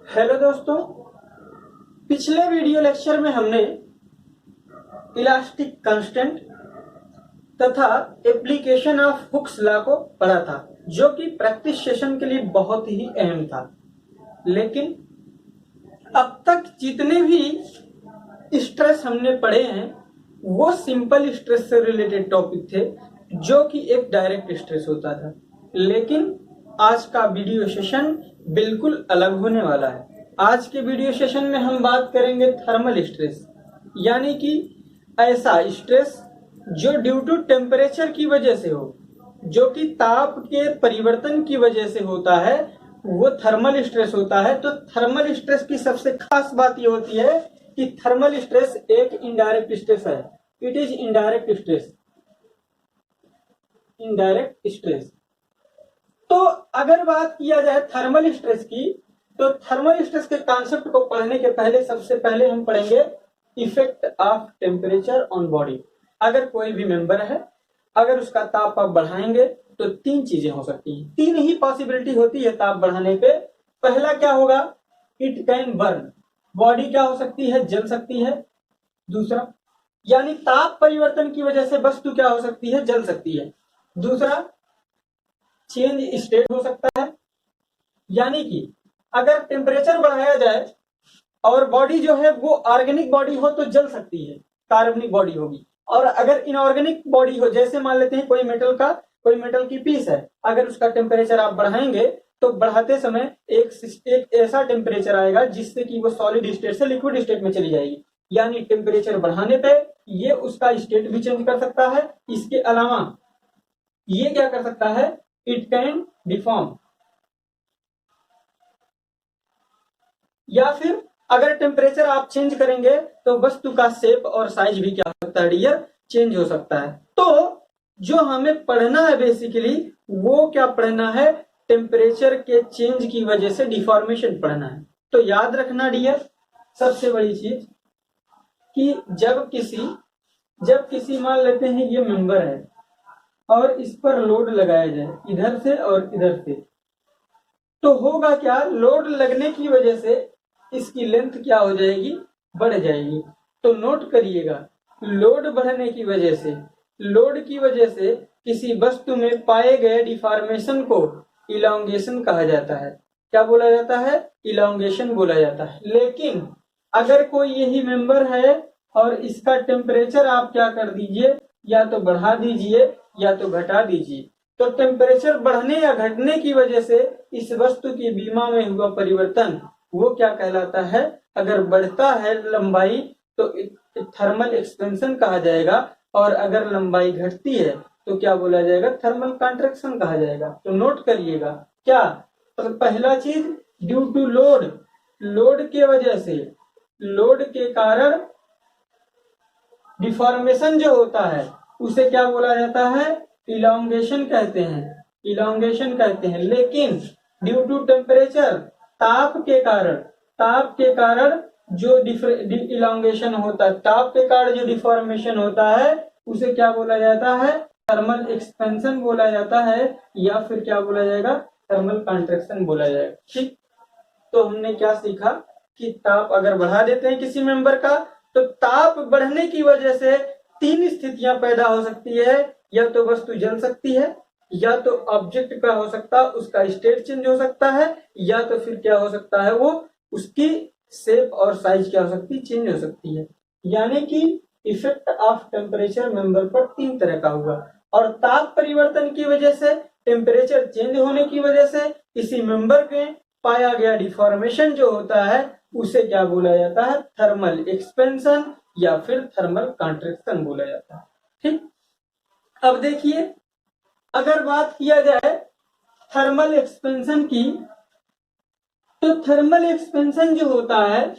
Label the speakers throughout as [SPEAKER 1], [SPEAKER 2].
[SPEAKER 1] Hello दोस्तों, पिछले video lecture में हमने इलास्टिक कांस्टेंट तथा एप्लीकेशन ऑफ हुक्स लॉ को पढ़ा था, जो कि प्रैक्टिस सेशन के लिए बहुत ही अहम था। लेकिन अब तक जितने भी स्ट्रेस हमने पढ़े हैं वो सिंपल स्ट्रेस से रिलेटेड टॉपिक थे, जो कि एक डायरेक्ट स्ट्रेस होता था। लेकिन आज का वीडियो सेशन बिल्कुल अलग होने वाला है। आज के वीडियो सेशन में हम बात करेंगे थर्मल स्ट्रेस, यानी कि ऐसा स्ट्रेस जो ड्यू टू टेम्परेचर की वजह से हो, जो कि ताप के परिवर्तन की वजह से होता है, वो थर्मल स्ट्रेस होता है। तो थर्मल स्ट्रेस की सबसे खास बात ये होती है कि थर्मल स्ट्रेस एक इनडायरेक्ट स्ट्रेस है। It is indirect stress. Indirect stress. तो अगर बात किया जाए थर्मल स्ट्रेस की, तो थर्मल स्ट्रेस के कॉन्सेप्ट को पढ़ने के पहले सबसे पहले हम पढ़ेंगे effect of temperature on body. अगर कोई भी मेंबर है, अगर उसका ताप आप बढ़ाएंगे तो तीन चीजें हो सकती हैं, तीन ही पॉसिबिलिटी होती है ताप बढ़ाने पे। पहला क्या होगा? It can burn. बॉडी क्या हो सकती है? जल सकती है। दूसरा, यानी ताप परिवर्तन की वजह से वस्तु क्या हो सकती है? जल सकती है। दूसरा, चेंज स्टेट हो सकता है, यानी कि अगर टेम्परेचर बढ़ाया जाए और बॉडी जो है वो ऑर्गेनिक बॉडी हो तो जल सकती है, कार्बनिक बॉडी होगी। और अगर इनऑर्गेनिक बॉडी हो, जैसे मान लेते हैं कोई मेटल की पीस है, अगर उसका टेम्परेचर आप बढ़ाएंगे तो बढ़ाते समय एक ऐसा टेम्परेचर आएगा जिससे कि वो सॉलिड स्टेट से लिक्विड स्टेट में चली जाएगी। यानी टेम्परेचर बढ़ाने पे ये उसका स्टेट भी चेंज कर सकता है। इसके अलावा ये क्या कर सकता है? इट कैन डिफॉर्म, या फिर अगर टेम्परेचर आप चेंज करेंगे तो वस्तु का शेप और साइज भी क्या हो सकता है डियर? चेंज हो सकता है। तो जो हमें पढ़ना है बेसिकली वो क्या पढ़ना है? टेम्परेचर के चेंज की वजह से डिफॉर्मेशन पढ़ना है। तो याद रखना डियर, सबसे बड़ी चीज कि जब किसी मान लेते हैं ये मेंबर है और इस पर लोड लगाया जाए इधर से और इधर से, तो होगा क्या? लोड लगने की वजह से इसकी लेंथ क्या हो जाएगी? बढ़ जाएगी। तो नोट करिएगा, लोड बढ़ने की वजह से, लोड की वजह से किसी वस्तु में पाए गए डिफॉर्मेशन को इलॉन्गेशन कहा जाता है। क्या बोला जाता है? इलॉन्गेशन बोला जाता है। लेकिन अगर कोई यही मेंबर है और इसका टेम्परेचर आप क्या कर दीजिए, या तो बढ़ा दीजिए या तो घटा दीजिए, तो टेम्परेचर बढ़ने या घटने की वजह से इस वस्तु की बीमा में हुआ परिवर्तन वो क्या कहलाता है? अगर बढ़ता है लंबाई तो थर्मल एक्सपेंशन कहा जाएगा, और अगर लंबाई घटती है तो क्या बोला जाएगा? थर्मल कॉन्ट्रैक्शन कहा जाएगा। तो नोट करिएगा क्या? तो पहला चीज ड्यू टू लोड, लोड के वजह से, लोड के कारण डिफॉर्मेशन जो होता है उसे क्या बोला जाता है? इलॉन्गेशन कहते हैं, इलॉन्गेशन कहते हैं। लेकिन ड्यू टू टेम्परेचर, ताप के कारण जो इलॉन्गेशन होता है, ताप के कारण जो डिफॉर्मेशन होता है उसे क्या बोला जाता है? थर्मल एक्सपेंशन बोला जाता है, या फिर क्या बोला जाएगा? थर्मल कॉन्ट्रैक्शन बोला जाएगा। ठीक, तो हमने क्या सीखा कि ताप अगर बढ़ा देते हैं किसी मेंबर का, तो ताप बढ़ने की वजह से तीन स्थितियां पैदा हो सकती है। या तो वस्तु जल सकती है, या तो ऑब्जेक्ट का हो सकता है उसका स्टेट चेंज हो सकता है, या तो फिर क्या हो सकता है? वो उसकी शेप और साइज क्या हो सकती है? चेंज हो सकती है। यानी कि इफेक्ट ऑफ टेम्परेचर मेंबर पर तीन तरह का हुआ। और ताप परिवर्तन की वजह से, टेम्परेचर चेंज होने की वजह से किसी मेंबर के पाया गया डिफॉर्मेशन जो होता है उसे क्या बोला जाता है? थर्मल एक्सपेंशन या फिर थर्मल कॉन्ट्रैक्शन बोला जाता है। ठीक, अब देखिए, अगर बात किया जाए थर्मल एक्सपेंशन की, तो थर्मल एक्सपेंशन जो होता है,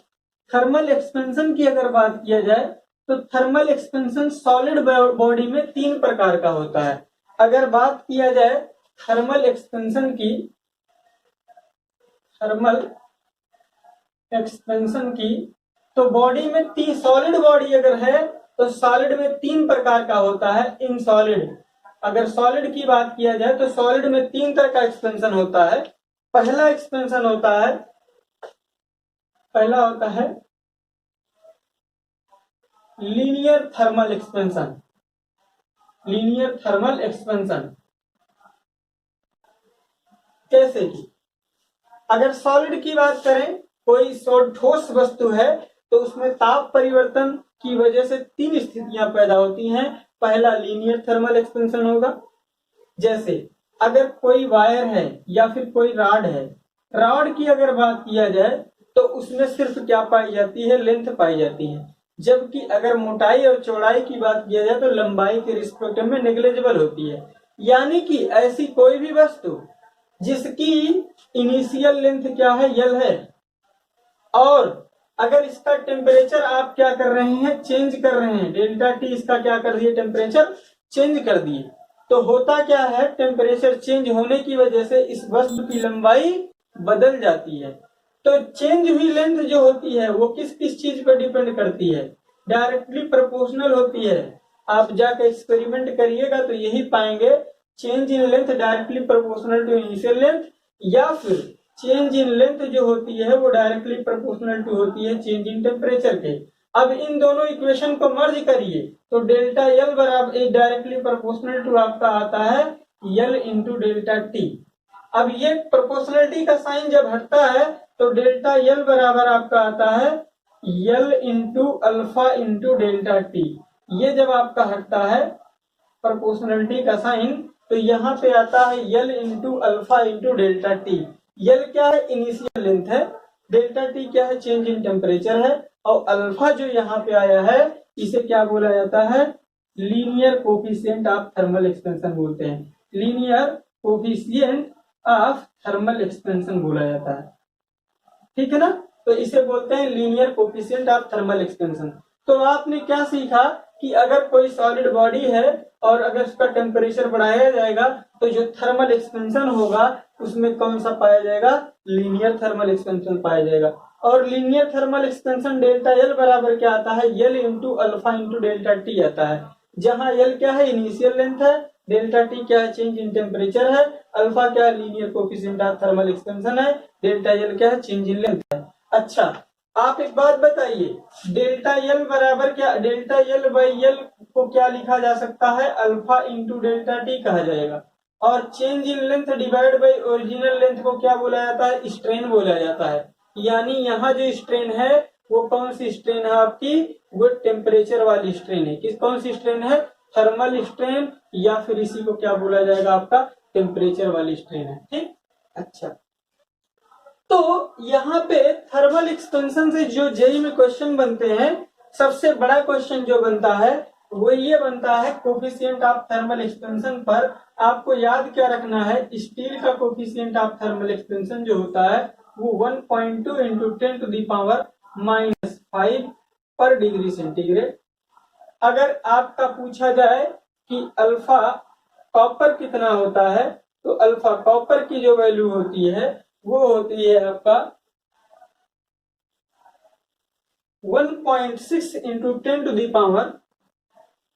[SPEAKER 1] थर्मल एक्सपेंशन की अगर बात किया जाए तो थर्मल एक्सपेंशन सॉलिड बॉडी में तीन प्रकार का होता है। अगर बात किया जाए थर्मल एक्सपेंशन की, थर्मल एक्सपेंशन की, तो बॉडी में सॉलिड बॉडी अगर है तो सॉलिड में तीन प्रकार का होता है। इन सॉलिड, अगर सॉलिड की बात किया जाए तो सॉलिड में तीन तरह का एक्सपेंशन होता है। पहला एक्सपेंशन होता है पहला होता है linear thermal expansion. Linear thermal expansion कैसे की, अगर सॉलिड की बात करें, कोई ठोस वस्तु है तो उसमें ताप परिवर्तन की वजह से तीन स्थितियां पैदा होती हैं। पहला लीनियर थर्मल एक्सपेंशन होगा, जैसे अगर कोई वायर है या फिर कोई रॉड है, रॉड की अगर बात किया जाए तो उसमें सिर्फ क्या पाई जाती है, लेंथ पाई जाती है, जबकि अगर मोटाई और चौड़ाई की बात किया जाए तो लंबाई के रिस्पेक्ट में नेग्लिजिबल होती है। यानी कि ऐसी कोई भी वस्तु जिसकी इनिशियल लेंथ क्या है, यल है, और अगर इसका टेम्परेचर आप क्या कर रहे हैं, चेंज कर रहे हैं, डेल्टा टी इसका क्या कर दिए, टेम्परेचर चेंज कर दिए, तो होता क्या है, टेम्परेचर चेंज होने की वजह से इस वस्तु की लंबाई बदल जाती है। तो चेंज हुई लेंथ जो होती है वो किस किस चीज पर डिपेंड करती है, डायरेक्टली प्रोपोर्शनल होती है। आप जाकर एक्सपेरिमेंट करिएगा तो यही पाएंगे, change in length directly proportional to initial length, या फिर चेंज इन लेंथ जो होती है वो डायरेक्टली प्रोपोर्शनल टू होती है चेंज इन टेम्परेचर के। अब इन दोनों इक्वेशन को मर्ज करिए तो डेल्टा एल बराबर डायरेक्टली प्रोपोर्शनल टू आपका आता है यल इंटू डेल्टा टी। अब ये प्रोपोर्शनलिटी का साइन जब हटता है तो डेल्टा एल बराबर आपका आता है L into alpha into delta T. ये जब आपका हटता है प्रोपोर्शनलिटी का साइन तो यहाँ पे आता है L into alpha into delta T. L क्या है, इनिशियल लेंथ है, डेल्टा टी क्या है, चेंज इन टेम्परेचर है, और अल्फा जो यहाँ पे आया है इसे क्या बोला जाता है, linear coefficient of thermal expansion बोलते हैं। Linear coefficient of thermal expansion बोला जाता है, ठीक है ना। तो इसे बोलते हैं linear coefficient of thermal expansion. तो आपने क्या सीखा कि अगर कोई सॉलिड बॉडी है और अगर उसका टेम्परेचर बढ़ाया जाएगा तो जो थर्मल एक्सपेंशन होगा उसमें कौन सा पाया जाएगा, लीनियर थर्मल एक्सपेंशन पाया जाएगा। और linear thermal expansion delta L बराबर क्या आता है, L into alpha into delta T आता है, जहां यल क्या है, इनिशियल लेंथ है, डेल्टा टी क्या है, चेंज इन टेम्परेचर है, अल्फा क्या है, linear coefficient of thermal expansion है, डेल्टा एल क्या है, चेंज इन लेंथ है। अच्छा, आप एक बात बताइए, डेल्टा एल बराबर क्या, डेल्टा एल बाई एल को क्या लिखा जा सकता है, अल्फा इंटू डेल्टा टी कहा जाएगा, और change in length divide by original length को क्या बोला जाता है, स्ट्रेन बोला जाता है। यानी यहाँ जो स्ट्रेन है वो कौन सी स्ट्रेन है आपकी, वो टेम्परेचर वाली स्ट्रेन है। किस कौन सी स्ट्रेन है, थर्मल स्ट्रेन, या फिर इसी को क्या बोला जाएगा आपका, टेम्परेचर वाली स्ट्रेन है, ठीक। अच्छा, तो यहाँ पे थर्मल एक्सपेंशन से जो जेईई में क्वेश्चन बनते हैं, सबसे बड़ा क्वेश्चन जो बनता है वो ये बनता है कोफिशिएंट ऑफ थर्मल एक्सपेंशन पर। आपको याद क्या रखना है, स्टील का कोफिशिएंट ऑफ थर्मल एक्सपेंशन जो होता है वो 1.2 इंटू 10 टू दी पावर -5 पर डिग्री सेंटीग्रेड। अगर आपका पूछा जाए कि अल्फा कॉपर कितना होता है, तो अल्फा कॉपर की जो वैल्यू होती है वो होती है आपका 1.6 into 10 to the power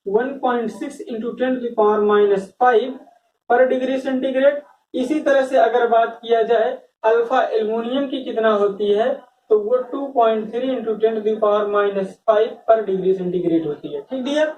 [SPEAKER 1] 1.6 into 10 to the power -5 पर डिग्री सेंटीग्रेड। इसी तरह से अगर बात किया जाए अल्फा एल्युमिनियम की कितना होती है, तो वो 2.3 इंटू 10 टू दी पावर -5 पर डिग्री सेंटीग्रेड होती है, ठीक डियर।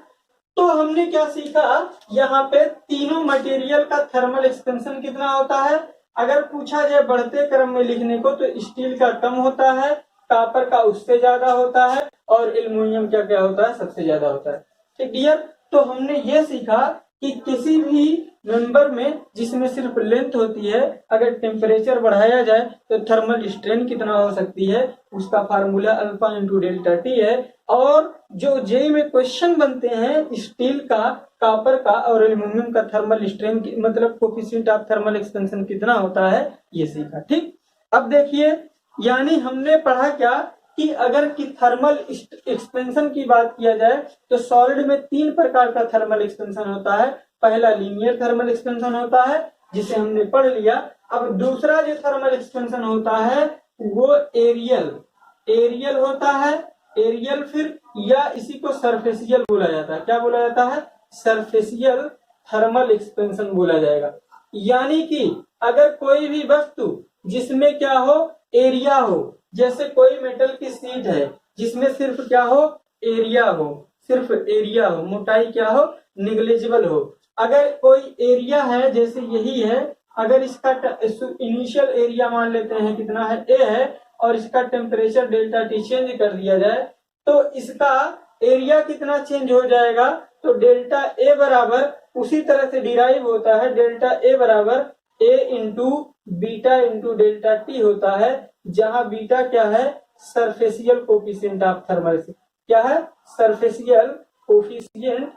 [SPEAKER 1] तो हमने क्या सीखा, यहाँ पे तीनों मटेरियल का थर्मल एक्सपेंशन कितना होता है। अगर पूछा जाए बढ़ते क्रम में लिखने को तो स्टील का कम होता है, कॉपर का उससे ज्यादा होता है, और एल्युमिनियम क्या क्या होता है, सबसे ज्यादा होता है, ठीक डियर। तो हमने ये सीखा कि किसी भी मेंबर में जिसमें सिर्फ लेंथ होती है, अगर टेम्परेचर बढ़ाया जाए तो थर्मल स्ट्रेन कितना हो सकती है, उसका formula alpha into delta T है। और जो जेईई में क्वेश्चन बनते हैं स्टील का, कॉपर का और एल्युमिनियम का थर्मल स्ट्रेन मतलब कोफिशिएंट ऑफ थर्मल एक्सपेंशन कितना होता है, ये सीखा, ठीक। अब देखिए, यानी हमने पढ़ा क्या कि अगर की थर्मल एक्सपेंशन की बात किया जाए तो सॉलिड में 3 प्रकार का थर्मल एक्सपेंशन होता है। पहला लीनियर थर्मल एक्सपेंशन होता है जिसे हमने पढ़ लिया। अब दूसरा जो थर्मल एक्सपेंशन होता है वो एरियल होता है, एरियल फिर, या इसी को सरफेसियल बोला जाता है। क्या बोला जाता है, सरफेसियल थर्मल एक्सपेंशन बोला जाएगा। यानी कि अगर कोई भी वस्तु जिसमें क्या हो, एरिया हो, जैसे कोई मेटल की शीट है जिसमें सिर्फ क्या हो, एरिया हो, सिर्फ एरिया हो, मोटाई क्या हो, निग्लिजिबल हो। अगर कोई एरिया है जैसे यही है, अगर इसका इनिशियल एरिया मान लेते हैं कितना है, ए है, और इसका टेम्परेचर डेल्टा टी चेंज कर दिया जाए तो इसका एरिया कितना चेंज हो जाएगा, तो डेल्टा ए बराबर उसी तरह से डिराइव होता है, डेल्टा ए बराबर A into beta into delta T होता है, जहां बीटा क्या है, सरफेसियल कोफिशिएंट ऑफ थर्मल, क्या है, सरफेसियल कोफिशिएंट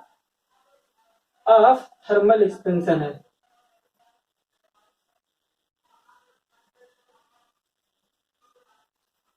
[SPEAKER 1] ऑफ थर्मल एक्सपेंशन है।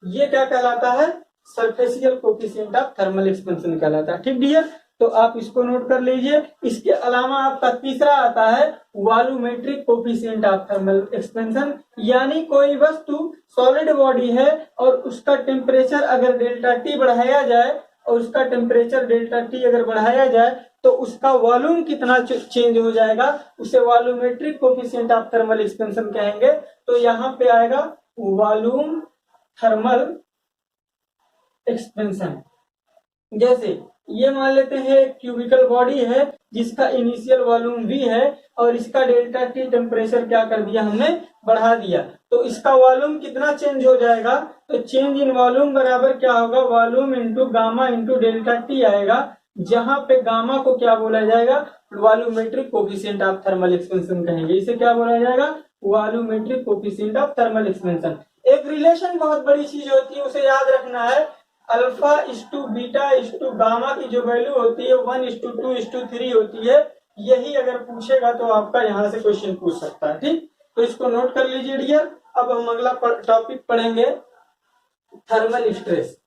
[SPEAKER 1] ये क्या कहलाता है, सरफेसियल कोफिशिएंट ऑफ थर्मल एक्सपेंशन कहलाता है। ठीक डियर, तो आप इसको नोट कर लीजिए। इसके अलावा आपका तीसरा आता है volumetric coefficient of thermal expansion, यानी कोई वस्तु सॉलिड बॉडी है और उसका टेम्परेचर अगर डेल्टा टी बढ़ाया जाए और उसका टेम्परेचर डेल्टा टी अगर बढ़ाया जाए तो उसका वॉल्यूम कितना चेंज हो जाएगा, उसे volumetric coefficient of thermal expansion कहेंगे। तो यहाँ पे आएगा वॉल्यूम थर्मल एक्सपेंशन। जैसे ये मान लेते हैं एक क्यूबिकल बॉडी है जिसका इनिशियल वॉल्यूम V है और इसका डेल्टा टी टेम्परेचर क्या कर दिया, हमने बढ़ा दिया, तो इसका वॉल्यूम कितना चेंज हो जाएगा, तो चेंज इन वॉल्यूम बराबर क्या होगा, volume into gamma into delta T आएगा, जहां पे गामा को क्या बोला जाएगा, volumetric coefficient of thermal expansion कहेंगे। इसे क्या बोला जाएगा, volumetric coefficient of thermal expansion. एक रिलेशन बहुत बड़ी चीज होती है, उसे याद रखना है, alpha is to beta is to gamma की जो वैल्यू होती है 1:2:3 होती है। यही अगर पूछेगा तो आपका यहाँ से क्वेश्चन पूछ सकता है। ठीक, तो इसको नोट कर लीजिए डियर। अब हम अगला टॉपिक पढ़ेंगे, थर्मल स्ट्रेस।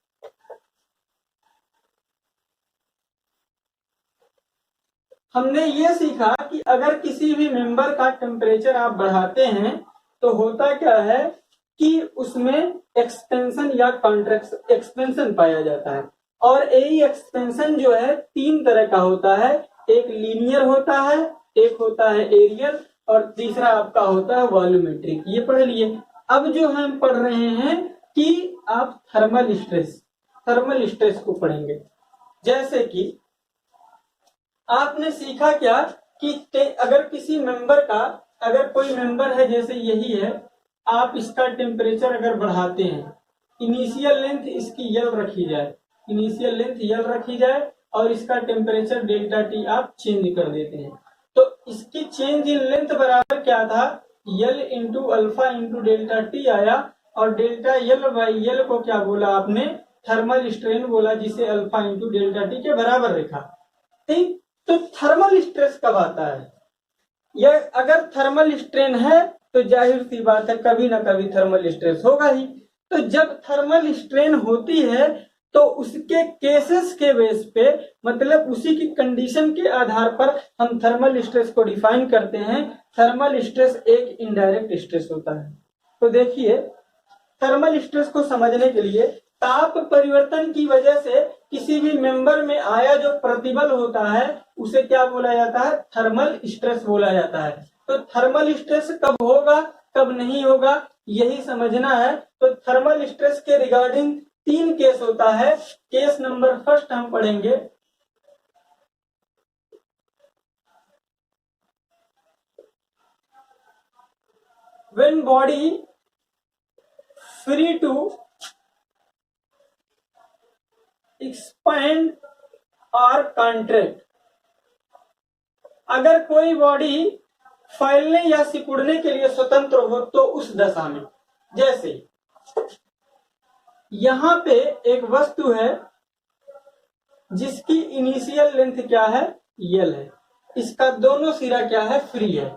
[SPEAKER 1] हमने ये सीखा कि अगर किसी भी मेंबर का टेम्परेचर आप बढ़ाते हैं तो होता क्या है कि उसमें एक्सपेंशन या कॉन्ट्रैक्शन, एक्सपेंशन पाया जाता है। और यही एक्सपेंशन जो है तीन तरह का होता है, एक लीनियर होता है, एक होता है एरियल, और तीसरा आपका होता है वॉल्यूमेट्रिक। ये पढ़ लिए। अब जो हम पढ़ रहे हैं कि आप थर्मल स्ट्रेस को पढ़ेंगे। जैसे कि आपने सीखा क्या कि अगर किसी मेंबर का, अगर कोई मेंबर है जैसे यही है, आप इसका टेम्परेचर अगर बढ़ाते हैं, इनिशियल लेंथ इसकी यल रखी जाए, इनिशियल लेंथ यल रखी जाए और इसका टेम्परेचर डेल्टा टी आप चेंज कर देते हैं, तो इसकी चेंज इन लेंथ बराबर क्या था, यल into alpha into delta T आया, और डेल्टा यल बाई यल को क्या बोला आपने, थर्मल स्ट्रेन बोला, जिसे अल्फा इंटू डेल्टा टी के बराबर रखा। ठीक, तो थर्मल स्ट्रेस कब आता है, यह अगर थर्मल स्ट्रेन है तो जाहिर सी बात है कभी ना कभी थर्मल स्ट्रेस होगा ही। तो जब थर्मल स्ट्रेन होती है तो उसके केसेस के बेस पे, मतलब उसी की कंडीशन के आधार पर हम थर्मल स्ट्रेस को डिफाइन करते हैं। थर्मल स्ट्रेस एक इनडायरेक्ट स्ट्रेस होता है। तो देखिए, थर्मल स्ट्रेस को समझने के लिए ताप परिवर्तन की वजह से किसी भी मेंबर में आया जो प्रतिबल होता है उसे क्या बोला जाता है, थर्मल स्ट्रेस बोला जाता है। तो थर्मल स्ट्रेस कब होगा कब नहीं होगा यही समझना है। तो थर्मल स्ट्रेस के रिगार्डिंग तीन केस होता है। केस नंबर फर्स्ट हम पढ़ेंगे, when body free to expand और कॉन्ट्रैक्ट, अगर कोई बॉडी फैलने या सिकुड़ने के लिए स्वतंत्र हो तो उस दशा में, जैसे यहां पे एक वस्तु है जिसकी इनिशियल लेंथ क्या है, यल है, इसका दोनों सिरा क्या है, फ्री है,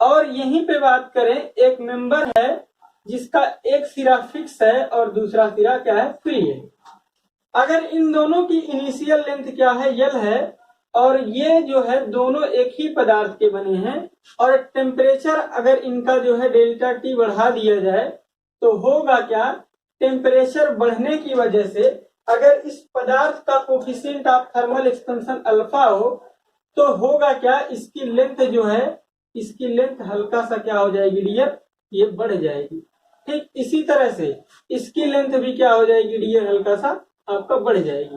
[SPEAKER 1] और यहीं पे बात करें एक मेंबर है जिसका एक सिरा फिक्स है और दूसरा सिरा क्या है, फ्री है। अगर इन दोनों की इनिशियल लेंथ क्या है, यल है, और ये जो है दोनों एक ही पदार्थ के बने हैं, और टेम्परेचर अगर इनका जो है डेल्टा टी बढ़ा दिया जाए तो होगा क्या, टेम्परेचर बढ़ने की वजह से अगर इस पदार्थ का coefficient of thermal expansion alpha हो तो होगा क्या, इसकी लेंथ जो है, इसकी लेंथ हल्का सा क्या हो जाएगी डियर, ये बढ़ जाएगी। ठीक इसी तरह से इसकी लेंथ भी क्या हो जाएगी डियर, हल्का सा आपका बढ़ जाएगी।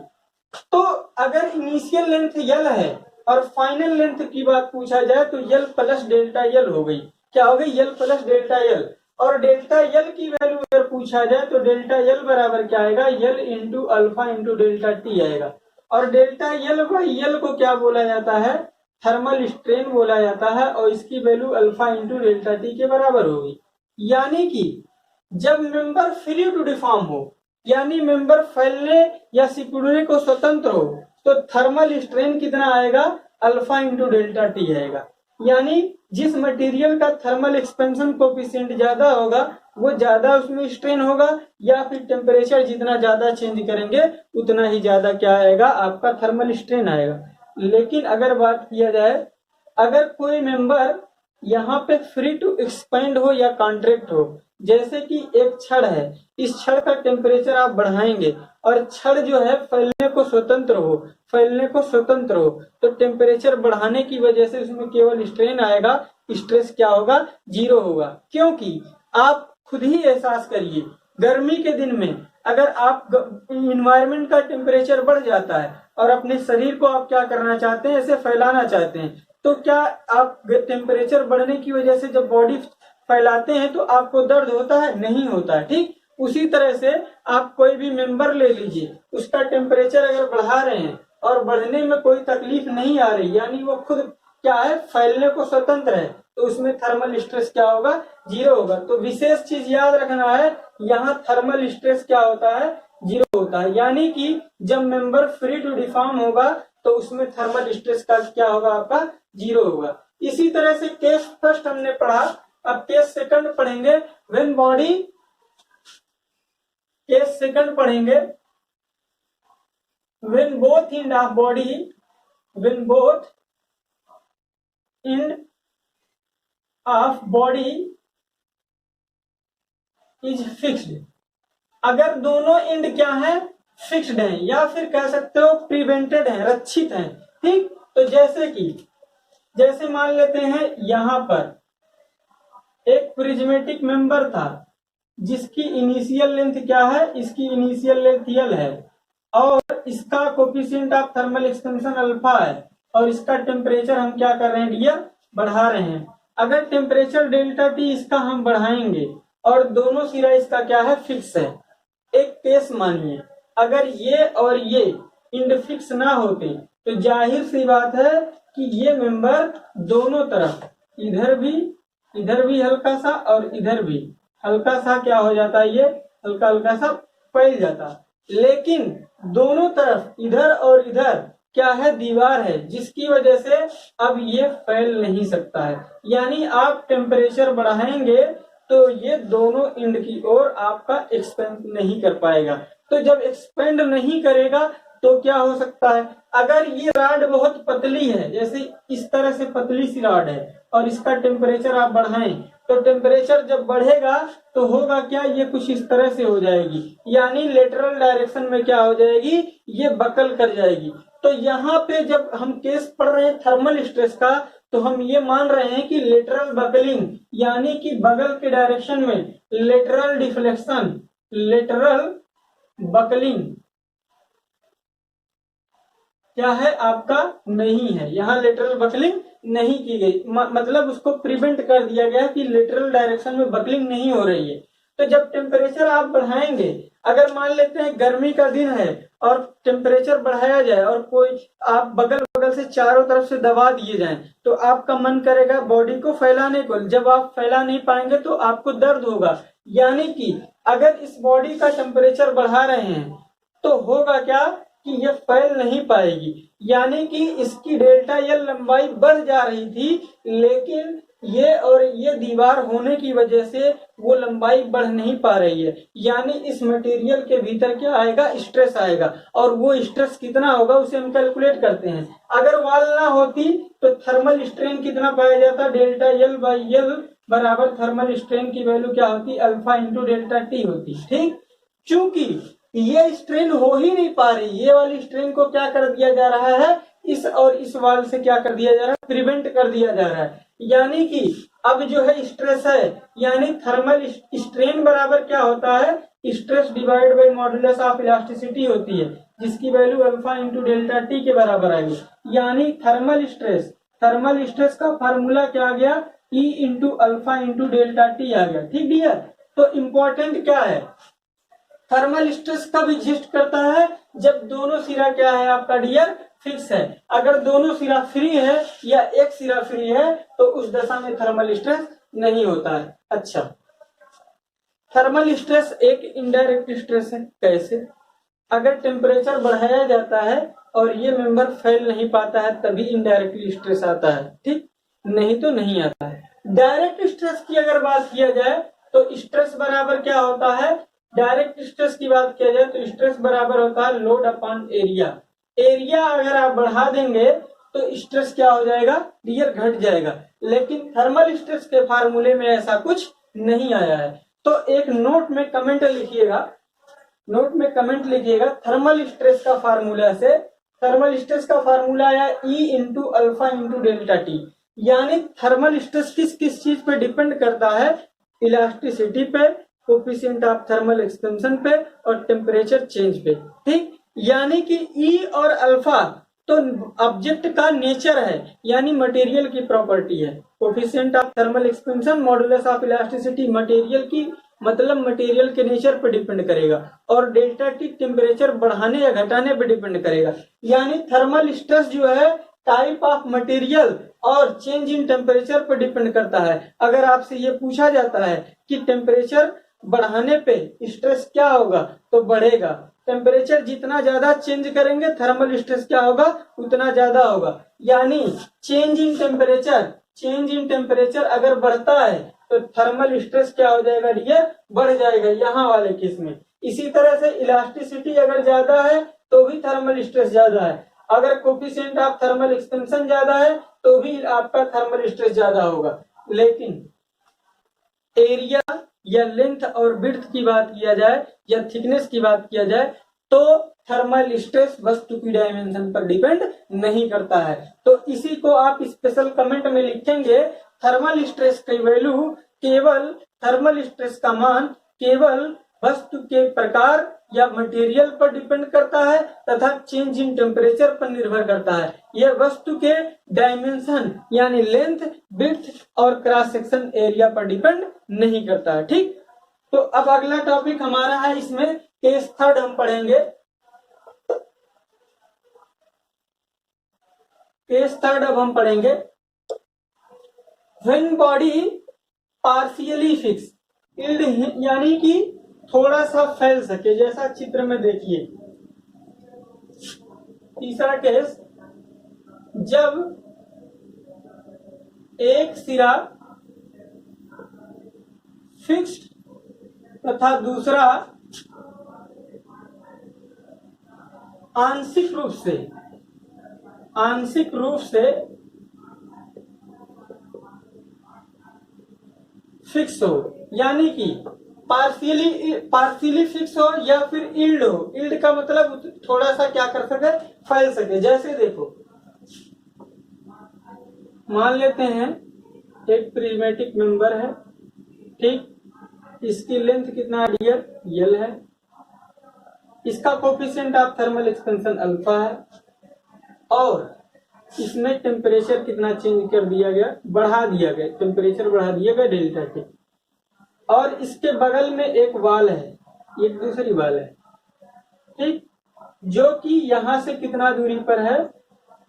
[SPEAKER 1] तो अगर इनिशियल लेंथ यल है और फाइनल लेंथ की बात पूछा जाए तो यल प्लस डेल्टा यल हो गई, क्या हो गई, यल प्लस डेल्टा यल। और डेल्टा यल की वैल्यू अगर पूछा जाए तो डेल्टा यल बराबर क्या आएगा, यल into alpha into delta T आएगा। और डेल्टा यल बाई यल को क्या बोला जाता है, थर्मल स्ट्रेन बोला जाता है, और इसकी value alpha into delta T के बराबर होगी। यानी कि जब मेंबर फ्री टू डिफॉर्म हो, यानी मेंबर फैलने या सिकुड़ने को स्वतंत्र हो, तो थर्मल स्ट्रेन कितना आएगा, अल्फा इंटू डेल्टा टी आएगा। यानी जिस मटेरियल का थर्मल एक्सपेंशन कोफिशिएंट ज्यादा होगा वो ज्यादा उसमें स्ट्रेन होगा, या फिर टेम्परेचर जितना ज्यादा चेंज करेंगे उतना ही ज्यादा क्या आएगा, आपका थर्मल स्ट्रेन आएगा। लेकिन अगर बात किया जाए, अगर कोई मेंबर यहाँ पे फ्री टू एक्सपेंड हो या कॉन्ट्रैक्ट हो, जैसे कि एक छड़ है, इस छड़ का टेम्परेचर आप बढ़ाएंगे और छड़ जो है फैलने को स्वतंत्र हो, फैलने को स्वतंत्र हो, तो टेम्परेचर बढ़ाने की वजह से उसमें केवल स्ट्रेन आएगा, स्ट्रेस क्या होगा, जीरो होगा। क्योंकि आप खुद ही एहसास करिए, गर्मी के दिन में अगर आप इन्वायरमेंट का टेम्परेचर बढ़ जाता है और अपने शरीर को आप क्या करना चाहते हैं, ऐसे फैलाना चाहते हैं, तो क्या आप टेम्परेचर बढ़ने की वजह से जब बॉडी फैलाते हैं तो आपको दर्द होता है, नहीं होता है। ठीक उसी तरह से आप कोई भी मेंबर ले लीजिए, उसका टेम्परेचर अगर बढ़ा रहे हैं और बढ़ने में कोई तकलीफ नहीं आ रही, यानी वो खुद क्या है, फैलने को स्वतंत्र है, तो उसमें थर्मल स्ट्रेस क्या होगा, जीरो होगा। तो विशेष चीज याद रखना है, यहाँ थर्मल स्ट्रेस क्या होता है, जीरो होता है। यानी कि जब मेंबर फ्री टू डिफॉर्म होगा तो उसमें थर्मल स्ट्रेस का क्या होगा, आपका जीरो होगा। इसी तरह से केस फर्स्ट हमने पढ़ा, अब केस सेकंड पढ़ेंगे, व्हेन बॉडी, केस सेकंड पढ़ेंगे, when both end of body, when both end of body is fixed. अगर दोनों एंड क्या है, फिक्स्ड है, या फिर कह सकते हो प्रिवेंटेड है, रक्षित है। ठीक, तो जैसे कि जैसे मान लेते हैं यहाँ पर एक प्रिज्मेटिक मेंबर था जिसकी इनिशियल लेंथ क्या है, इसकी इनिशियल लेंथ यल है और इसका coefficient of thermal expansion alpha है, और इसका टेम्परेचर हम क्या कर रहे हैं डियर, बढ़ा रहे हैं। अगर टेम्परेचर डेल्टा टी इसका हम बढ़ाएंगे और दोनों सिरा इसका क्या है, फिक्स है। एक केस मानिए, अगर ये और ये इंड फिक्स ना होते तो जाहिर सी बात है कि ये मेंबर दोनों तरफ इधर भी हल्का सा और इधर भी हल्का सा क्या हो जाता है, ये हल्का हल्का सा फैल जाता। लेकिन दोनों तरफ इधर और इधर क्या है, दीवार है, जिसकी वजह से अब ये फैल नहीं सकता है। यानी आप टेम्परेचर बढ़ाएंगे तो ये दोनों एंड की ओर आपका एक्सपेंड नहीं कर पाएगा। तो जब एक्सपेंड नहीं करेगा तो क्या हो सकता है, अगर ये रॉड बहुत पतली है, जैसे इस तरह से पतली सी रॉड है और इसका टेम्परेचर आप बढ़ाएं, तो टेम्परेचर जब बढ़ेगा तो होगा क्या, ये कुछ इस तरह से हो जाएगी, यानी लेटरल डायरेक्शन में क्या हो जाएगी, ये बकल कर जाएगी। तो यहाँ पे जब हम केस पढ़ रहे हैं थर्मल स्ट्रेस का, तो हम ये मान रहे हैं कि लेटरल बकलिंग, यानी कि बगल के डायरेक्शन में लेटरल डिफ्लेक्शन, लेटरल बकलिंग क्या है आपका, नहीं है। यहाँ लेटरल बकलिंग नहीं की गई, मतलब उसको प्रिवेंट कर दिया गया कि लेटरल डायरेक्शन में बकलिंग नहीं हो रही है। तो जब टेम्परेचर आप बढ़ाएंगे, अगर मान लेते हैं गर्मी का दिन है और टेम्परेचर बढ़ाया जाए और कोई आप बगल बगल से चारों तरफ से दबा दिए जाएं, तो आपका मन करेगा बॉडी को फैलाने को, जब आप फैला नहीं पाएंगे तो आपको दर्द होगा। यानी कि अगर इस बॉडी का टेम्परेचर बढ़ा रहे हैं तो होगा क्या कि ये फैल नहीं पाएगी, यानी कि इसकी डेल्टा यल लंबाई बढ़ जा रही थी, लेकिन ये और ये दीवार होने की वजह से वो लंबाई बढ़ नहीं पा रही है। यानी इस मटेरियल के भीतर क्या आएगा, स्ट्रेस आएगा, और वो स्ट्रेस कितना होगा उसे हम कैलकुलेट करते हैं। अगर वॉल ना होती तो थर्मल स्ट्रेन कितना पाया जाता, डेल्टा यल बाई यल बराबर थर्मल स्ट्रेन की वैल्यू क्या होती, अल्फा इंटू डेल्टा टी होती। ठीक, चूंकि ये स्ट्रेन हो ही नहीं पा रही, ये वाली स्ट्रेन को क्या कर दिया जा रहा है, इस और इस वाल से क्या कर दिया जा रहा है, प्रिवेंट कर दिया जा रहा है। यानी कि अब जो है स्ट्रेस है, यानी थर्मल स्ट्रेन बराबर क्या होता है, stress divide by modulus of elasticity होती है, जिसकी value alpha into delta T के बराबर आएगी। यानी थर्मल स्ट्रेस का फार्मूला क्या आ गया, E into alpha into delta T आ गया। ठीक डियर, तो इम्पोर्टेंट क्या है, थर्मल स्ट्रेस कब एग्जिस्ट करता है, जब दोनों सिरा क्या है आपका डियर, फिक्स है। अगर दोनों सिरा फ्री है या एक सिरा फ्री है तो उस दशा में थर्मल स्ट्रेस नहीं होता है। अच्छा, थर्मल स्ट्रेस एक इनडायरेक्ट स्ट्रेस है। कैसे, अगर टेम्परेचर बढ़ाया जाता है और ये मेंबर फैल नहीं पाता है तभी इनडायरेक्टली स्ट्रेस आता है, ठीक, नहीं तो नहीं आता है। डायरेक्ट स्ट्रेस की अगर बात किया जाए तो स्ट्रेस बराबर क्या होता है, डायरेक्ट स्ट्रेस की बात किया जाए तो स्ट्रेस बराबर होता है लोड अपॉन एरिया। एरिया अगर आप बढ़ा देंगे तो स्ट्रेस क्या हो जाएगा डियर, घट जाएगा। लेकिन थर्मल स्ट्रेस के फार्मूले में ऐसा कुछ नहीं आया है। तो एक नोट में कमेंट लिखिएगा, थर्मल स्ट्रेस का फार्मूला से, थर्मल स्ट्रेस का फार्मूला आया E into alpha into delta T. यानी थर्मल स्ट्रेस किस किस चीज पे डिपेंड करता है, इलास्टिसिटी पे, कोफिशिएंट ऑफ थर्मल एक्सपेंशन पे और टेम्परेचर चेंज पे। ठीक, यानी कि E और अल्फा तो ऑब्जेक्ट का नेचर है, यानी मटेरियल की प्रॉपर्टी है। Coefficient of thermal expansion, modulus of elasticity material की, मतलब मटेरियल के नेचर पर डिपेंड करेगा, और डेल्टा टी टेम्परेचर बढ़ाने या घटाने पर डिपेंड करेगा। यानी थर्मल स्ट्रेस जो है टाइप ऑफ मटेरियल और चेंज इन टेम्परेचर पर डिपेंड करता है। अगर आपसे ये पूछा जाता है कि टेम्परेचर बढ़ाने पे स्ट्रेस क्या होगा, तो बढ़ेगा। टेम्परेचर जितना ज्यादा चेंज करेंगे थर्मल स्ट्रेस क्या होगा, उतना ज्यादा होगा। यानी चेंज इन टेम्परेचर अगर बढ़ता है तो थर्मल स्ट्रेस क्या हो जाएगा डियर, बढ़ जाएगा यहाँ वाले केस में। इसी तरह से इलास्टिसिटी अगर ज्यादा है तो भी थर्मल स्ट्रेस ज्यादा है। अगर कोफिशिएंट ऑफ थर्मल एक्सपेंशन ज्यादा है तो भी आपका थर्मल स्ट्रेस ज्यादा होगा। लेकिन एरिया या लेंथ और विड्थ की बात किया जाए या थिकनेस की बात किया जाए तो थर्मल स्ट्रेस वस्तु की डायमेंशन पर डिपेंड नहीं करता है। तो इसी को आप स्पेशल कमेंट में लिखेंगे, थर्मल स्ट्रेस की वैल्यू केवल, थर्मल स्ट्रेस का मान केवल वस्तु के प्रकार या मटेरियल पर डिपेंड करता है तथा चेंज इन टेम्परेचर पर निर्भर करता है। यह वस्तु के डायमेंशन यानी लेंथ, विड्थ और क्रॉस सेक्शन एरिया पर डिपेंड नहीं करता है। ठीक, तो अब अगला टॉपिक हमारा है, इसमें केस थर्ड हम पढ़ेंगे। केस थर्ड अब हम पढ़ेंगे, व्हेन बॉडी पार्शियली फिक्स, यानी कि थोड़ा सा फैल सके, जैसा चित्र में देखिए। तीसरा केस, जब एक सिरा फिक्स्ड तथा दूसरा आंशिक रूप से फिक्स हो, यानी कि पार्शियली फिक्स हो या फिर इल्ड हो। इल्ड का मतलब थोड़ा सा क्या कर सके, फैल सके। जैसे देखो, मान लेते हैं एक प्रिज्मेटिक मेंबर है, ठीक, इसकी लेंथ कितना डियर, यल है, इसका coefficient of thermal expansion alpha है, और इसमें टेम्परेचर कितना चेंज कर दिया गया, बढ़ा दिया गया, टेम्परेचर बढ़ा दिया गया डेल्टा टी। और इसके बगल में एक वाल है, एक दूसरी वाल है, ठीक, जो कि यहां से कितना दूरी पर है,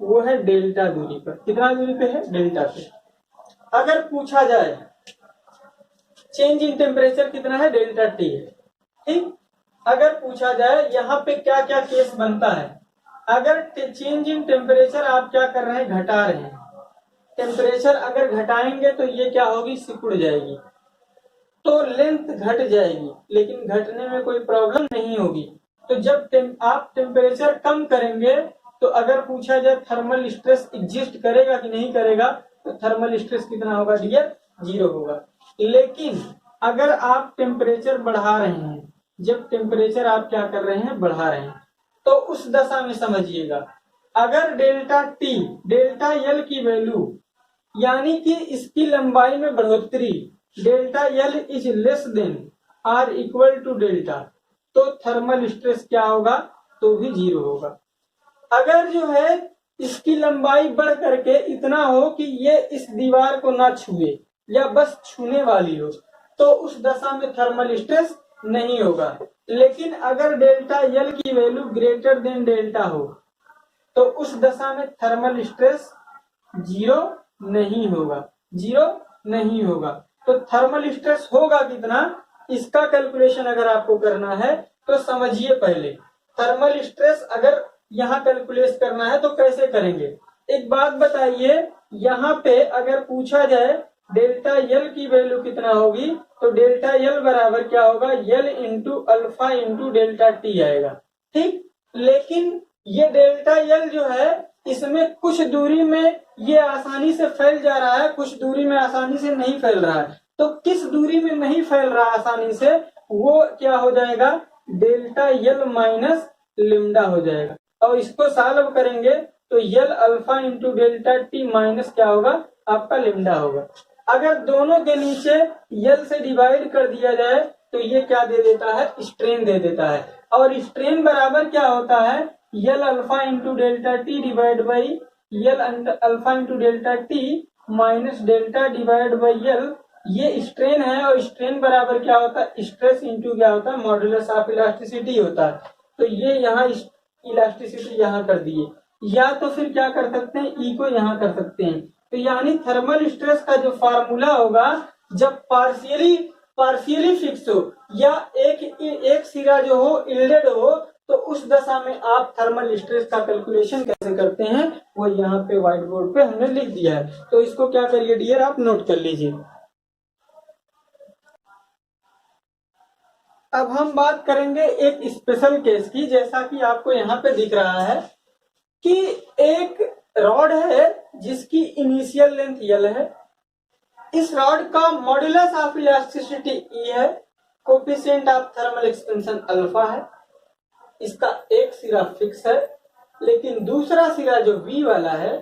[SPEAKER 1] वो है डेल्टा दूरी पर। कितना दूरी पे है, डेल्टा पे। अगर पूछा जाए चेंज इन टेम्परेचर कितना है, डेल्टा टी है, ठीक। अगर पूछा जाए यहाँ पे क्या क्या केस बनता है, अगर चेंज इन टेम्परेचर आप क्या कर रहे हैं, घटा रहे हैं, टेम्परेचर अगर घटाएंगे तो ये क्या होगी, सिकुड़ जाएगी, तो लेंथ घट जाएगी, लेकिन घटने में कोई प्रॉब्लम नहीं होगी। तो जब आप टेम्परेचर कम करेंगे तो अगर पूछा जाए थर्मल स्ट्रेस एग्जिस्ट करेगा कि नहीं करेगा, तो थर्मल स्ट्रेस कितना होगा डियर, 0 होगा। लेकिन अगर आप टेम्परेचर बढ़ा रहे हैं, जब टेम्परेचर आप क्या कर रहे हैं, बढ़ा रहे हैं, तो उस दशा में समझिएगा, अगर डेल्टा टी, डेल्टा एल की वैल्यू यानी कि इसकी लंबाई में बढ़ोतरी delta L is less than or equal to delta, तो थर्मल स्ट्रेस क्या होगा, तो भी 0 होगा। अगर जो है इसकी लंबाई बढ़ करके इतना हो कि ये इस दीवार को ना छुए या बस छूने वाली हो, तो उस दशा में थर्मल स्ट्रेस नहीं होगा। लेकिन अगर डेल्टा एल की वैल्यू ग्रेटर देन डेल्टा हो, तो उस दशा में थर्मल स्ट्रेस 0 नहीं होगा, 0 नहीं होगा। तो थर्मल स्ट्रेस होगा कितना, इसका कैलकुलेशन अगर आपको करना है तो समझिए पहले थर्मल स्ट्रेस अगर यहाँ कैलकुलेट करना है तो कैसे करेंगे। एक बात बताइए, यहाँ पे अगर पूछा जाए डेल्टा एल की वैल्यू कितना होगी, तो डेल्टा एल बराबर क्या होगा, L into alpha into delta T आएगा, ठीक। लेकिन ये डेल्टा एल जो है इसमें कुछ दूरी में ये आसानी से फैल जा रहा है, कुछ दूरी में आसानी से नहीं फैल रहा है। तो किस दूरी में नहीं फैल रहा आसानी से, वो क्या हो जाएगा, डेल्टा एल माइनस लिम्डा हो जाएगा। और इसको सॉल्व करेंगे तो L alpha into delta T minus क्या होगा, आपका लिम्डा होगा। अगर दोनों के नीचे एल से डिवाइड कर दिया जाए तो ये क्या दे देता है, स्ट्रेन दे देता है। और स्ट्रेन बराबर क्या होता है, L alpha into delta T divide by L alpha into delta T minus delta divide by L, ये स्ट्रेन है। और स्ट्रेन बराबर क्या होता है, स्ट्रेस इंटू क्या होता है, मॉडुलस ऑफ इलास्टिसिटी होता है। तो ये यहाँ इलास्टिसिटी यहाँ कर दिए, या तो फिर क्या कर सकते हैं, ई को यहाँ कर सकते हैं। तो यानी थर्मल स्ट्रेस का जो फार्मूला होगा, जब पार्शियली फिक्स हो या एक सिरा जो हो इल्डेड हो, तो उस दशा में आप थर्मल स्ट्रेस का कैलकुलेशन कैसे करते हैं, वो यहाँ पे व्हाइट बोर्ड पे हमने लिख दिया है। तो इसको क्या करिए डियर, आप नोट कर लीजिए। अब हम बात करेंगे एक स्पेशल केस की, जैसा कि आपको यहाँ पे दिख रहा है कि एक रॉड है जिसकी इनिशियल लेंथ एल है। इस रॉड का मॉड्यूलस ऑफ इलास्टिसिटी ई है, coefficient of thermal expansion alpha है। इसका एक सिरा फिक्स है, लेकिन दूसरा सिरा जो वी वाला है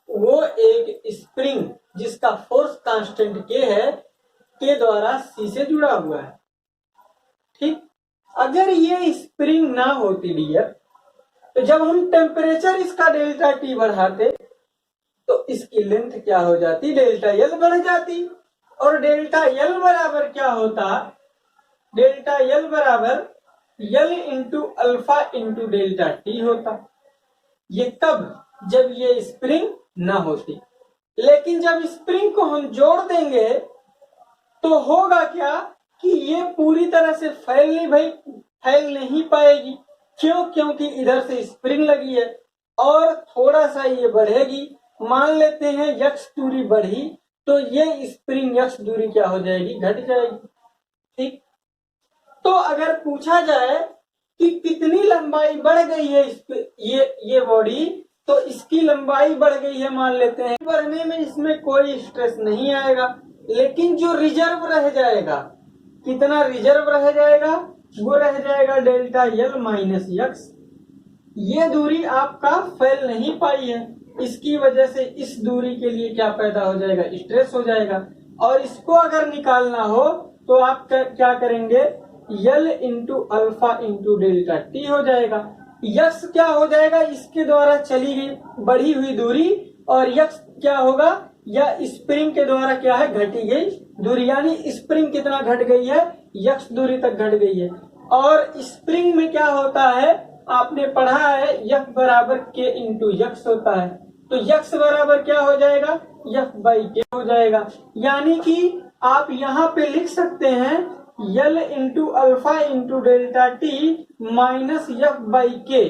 [SPEAKER 1] वो एक स्प्रिंग जिसका फोर्स कांस्टेंट के है के द्वारा सी से जुड़ा हुआ है, ठीक। अगर ये स्प्रिंग ना होती डियर, तो जब हम टेम्परेचर इसका डेल्टा टी बढ़ाते तो इसकी लेंथ क्या हो जाती, डेल्टा एल बढ़ जाती। और डेल्टा एल बराबर क्या होता, डेल्टा एल बराबर L into alpha into delta T होता। ये कब, जब ये स्प्रिंग ना होती। लेकिन जब स्प्रिंग को हम जोड़ देंगे तो होगा क्या कि ये पूरी तरह से फैल नहीं पाएगी। क्यों, क्योंकि इधर से स्प्रिंग लगी है और थोड़ा सा ये बढ़ेगी। मान लेते हैं यक्स दूरी बढ़ी तो ये स्प्रिंग यक्स दूरी क्या हो जाएगी, घट जाएगी, ठीक। तो अगर पूछा जाए कि कितनी लंबाई बढ़ गई है ये बॉडी, तो इसकी लंबाई बढ़ गई है, मान लेते हैं। बढ़ने में इसमें कोई स्ट्रेस नहीं आएगा, लेकिन जो रिजर्व रह जाएगा, कितना रिजर्व रह जाएगा, वो रह जाएगा डेल्टा एल माइनस यक्स। ये दूरी आपका फैल नहीं पाई है, इसकी वजह से इस दूरी के लिए क्या पैदा हो जाएगा, स्ट्रेस हो जाएगा। और इसको अगर निकालना हो तो आप क्या करेंगे, यल into alpha into delta T हो जाएगा। यक्स क्या हो जाएगा, इसके द्वारा चली गई बढ़ी हुई दूरी, और यक्स क्या होगा, या स्प्रिंग के द्वारा क्या है, घटी गई दूरी। यानी स्प्रिंग कितना घट गई है, यक्स दूरी तक घट गई है। और स्प्रिंग में क्या होता है, आपने पढ़ा है यक बराबर के इंटू यक्स होता है। तो यक्स बराबर क्या हो जाएगा, यक बाई के हो जाएगा। यानी कि आप यहाँ पे लिख सकते हैं यल into alpha into delta T minus F by के।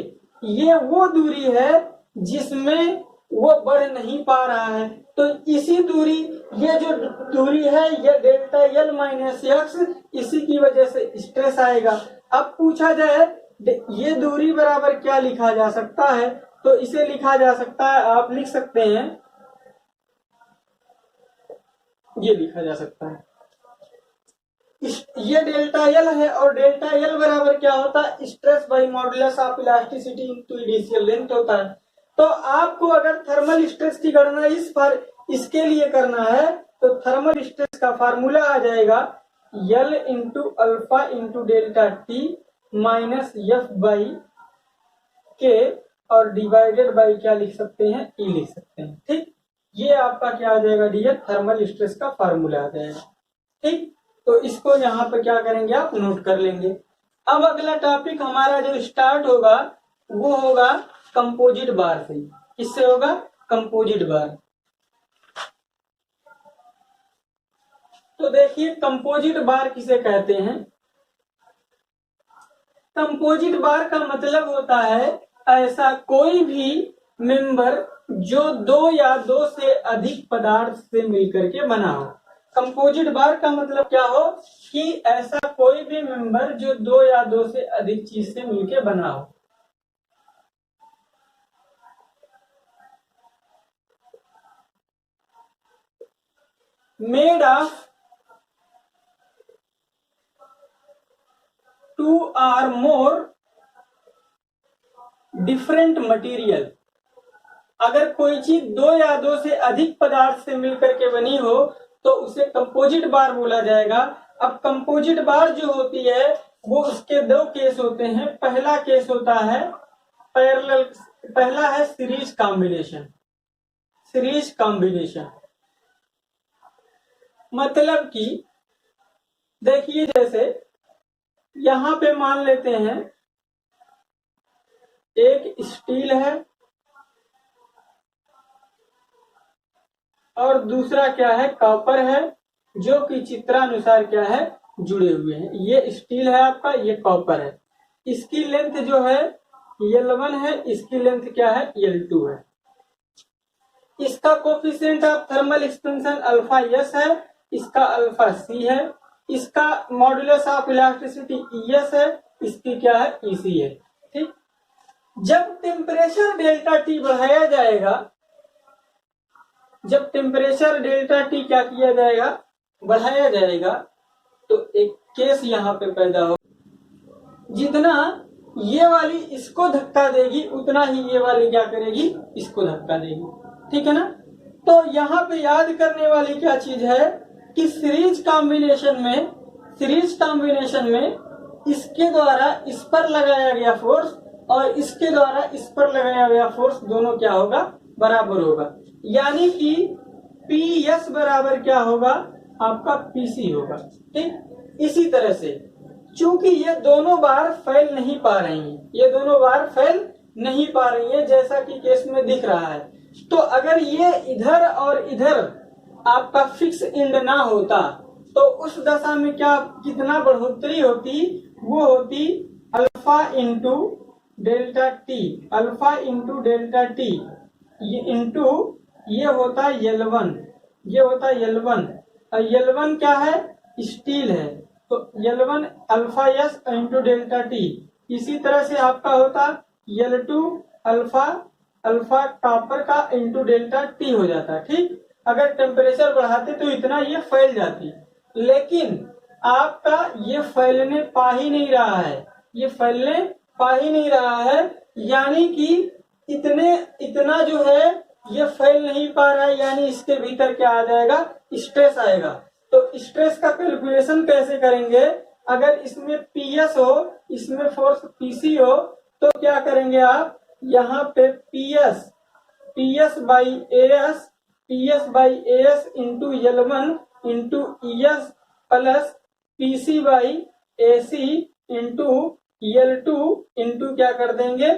[SPEAKER 1] ये वो दूरी है जिसमें वो बढ़ नहीं पा रहा है, तो इसी दूरी, ये जो दूरी है ये डेल्टा यल माइनस यक्स, इसी की वजह से स्ट्रेस आएगा। अब पूछा जाए ये दूरी बराबर क्या लिखा जा सकता है, तो इसे लिखा जा सकता है, आप लिख सकते हैं, ये लिखा जा सकता है, ये डेल्टा एल है और डेल्टा एल बराबर क्या होता है, stress by modulus of elasticity into initial length होता है। तो आपको अगर थर्मल स्ट्रेस की गणना इसके लिए करना है तो थर्मल स्ट्रेस का फार्मूला आ जाएगा L into alpha into delta T minus F by के और डिवाइडेड बाई क्या लिख सकते हैं, E लिख सकते हैं। ठीक, ये आपका क्या आ जाएगा डियर, थर्मल स्ट्रेस का फार्मूला आ जाएगा। ठीक, तो इसको यहाँ पर क्या करेंगे आप नोट कर लेंगे। अब अगला टॉपिक हमारा जो स्टार्ट होगा वो होगा कंपोजिट बार से। किससे होगा, कंपोजिट बार। तो देखिए कंपोजिट बार किसे कहते हैं। कंपोजिट बार का मतलब होता है ऐसा कोई भी मेंबर जो दो या दो से अधिक पदार्थ से मिलकर के बना हो। कंपोजिट बार का मतलब क्या हो कि ऐसा कोई भी मेंबर जो दो या दो से अधिक चीज से मिलकर बना हो। Made of two or more different material. अगर कोई चीज दो या दो से अधिक पदार्थ से मिलकर के बनी हो तो उसे कंपोजिट बार बोला जाएगा। अब कंपोजिट बार जो होती है वो उसके दो केस होते हैं। पहला केस होता है पैरेलल, पहला है सीरीज कॉम्बिनेशन। सीरीज कॉम्बिनेशन मतलब कि देखिए जैसे यहां पे मान लेते हैं एक स्टील है और दूसरा क्या है, कॉपर है, जो कि चित्रानुसार क्या है, जुड़े हुए हैं। ये स्टील है आपका, ये कॉपर है। इसकी लेंथ जो है L1 है, इसकी लेंथ क्या है, L2 है। इसका coefficient of thermal expansion alpha S है, इसका अल्फा C है। इसका मॉडुलस ऑफ इलास्टिसिटी ES है, इसकी क्या है, EC है। ठीक, जब टेम्परेचर डेल्टा T बढ़ाया जाएगा, जब टेम्परेचर डेल्टा T क्या किया जाएगा, बढ़ाया जाएगा, तो एक केस यहाँ पे पैदा हो। जितना ये वाली इसको धक्का देगी उतना ही ये वाली क्या करेगी, इसको धक्का देगी। ठीक है ना। तो यहाँ पे याद करने वाली क्या चीज है कि सीरीज कॉम्बिनेशन में इसके द्वारा इस पर लगाया गया फोर्स और इसके द्वारा इस पर लगाया गया फोर्स दोनों क्या होगा, बराबर होगा। यानी कि PS बराबर क्या होगा, आपका PC होगा। ठीक, इसी तरह से चूंकि ये दोनों बार फैल नहीं पा रही हैं, ये दोनों बार फैल नहीं पा रही है जैसा कि केस में दिख रहा है, तो अगर ये इधर और इधर आपका फिक्स एंड ना होता तो उस दशा में क्या कितना बढ़ोतरी होती, वो होती alpha into delta T, alpha into delta T into ये होता है L1, ये होता है L1। L1 क्या है, स्टील है, तो L1 alpha S into delta T. इसी तरह से आपका होता L2 अल्फा अल्फा कॉपर का इंटू डेल्टा टी हो जाता है। ठीक, अगर टेम्परेचर बढ़ाते तो इतना ये फैल जाती, लेकिन आपका ये फैलने पा ही नहीं रहा है, ये फैलने पा ही नहीं रहा है, यानी कि इतना जो है ये फैल नहीं पा रहा है, यानी इसके भीतर क्या आ जाएगा, स्ट्रेस आएगा। तो स्ट्रेस का कैलकुलेशन कैसे करेंगे, अगर इसमें PS हो, इसमें फोर्स PC हो, तो क्या करेंगे आप, यहाँ पे PS by AS into L1 into ES plus PC by AC into L2 into क्या कर देंगे,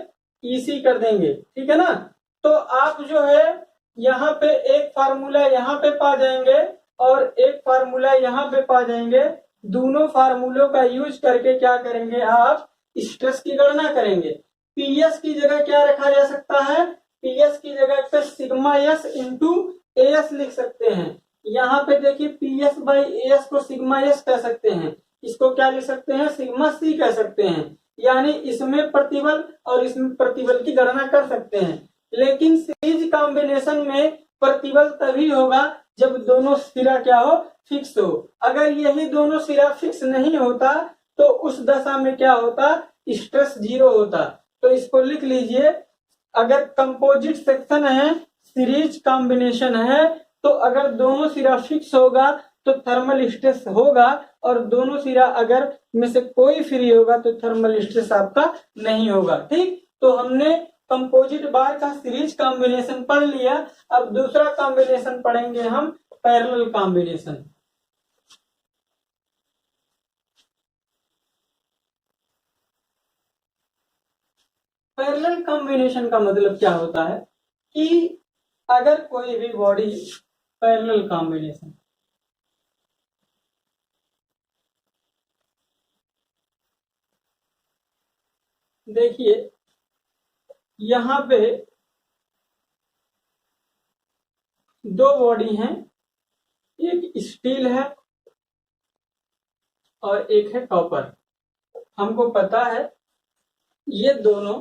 [SPEAKER 1] EC कर देंगे। ठीक है ना। तो आप जो है यहाँ पे एक फार्मूला यहाँ पे पा जाएंगे और एक फार्मूला यहाँ पे पा जाएंगे। दोनों फार्मूलों का यूज करके क्या करेंगे, आप स्ट्रेस की गणना करेंगे। PS की जगह क्या रखा जा सकता है, PS की जगह पे सिग्मा S इंटू AS लिख सकते हैं। यहाँ पे देखिए PS बाई AS को सिग्मा S कह सकते हैं, इसको क्या लिख सकते हैं, सिग्मा C कह सकते हैं। यानी इसमें प्रतिबल और इसमें प्रतिबल की गणना कर सकते हैं। लेकिन सीरीज कॉम्बिनेशन में प्रतिबल तभी होगा जब दोनों सिरा क्या हो, फिक्स हो। अगर यही दोनों सिरा फिक्स नहीं होता तो उस दशा में क्या होता, स्ट्रेस 0 होता। तो इसको लिख लीजिए, अगर कंपोजिट सेक्शन है, सीरीज कॉम्बिनेशन है, तो अगर दोनों सिरा फिक्स होगा तो थर्मल स्ट्रेस होगा, और दोनों सिरा अगर में से कोई फ्री होगा तो थर्मल स्ट्रेस आपका नहीं होगा। ठीक, तो हमने कंपोजिट बार का सीरीज कॉम्बिनेशन पढ़ लिया। अब दूसरा कॉम्बिनेशन पढ़ेंगे हम, पैरेलल कॉम्बिनेशन। पैरेलल कॉम्बिनेशन का मतलब क्या होता है कि अगर कोई भी बॉडी, पैरेलल कॉम्बिनेशन, देखिए यहां पे दो बॉडी हैं, एक स्टील है और एक है कॉपर। हमको पता है ये दोनों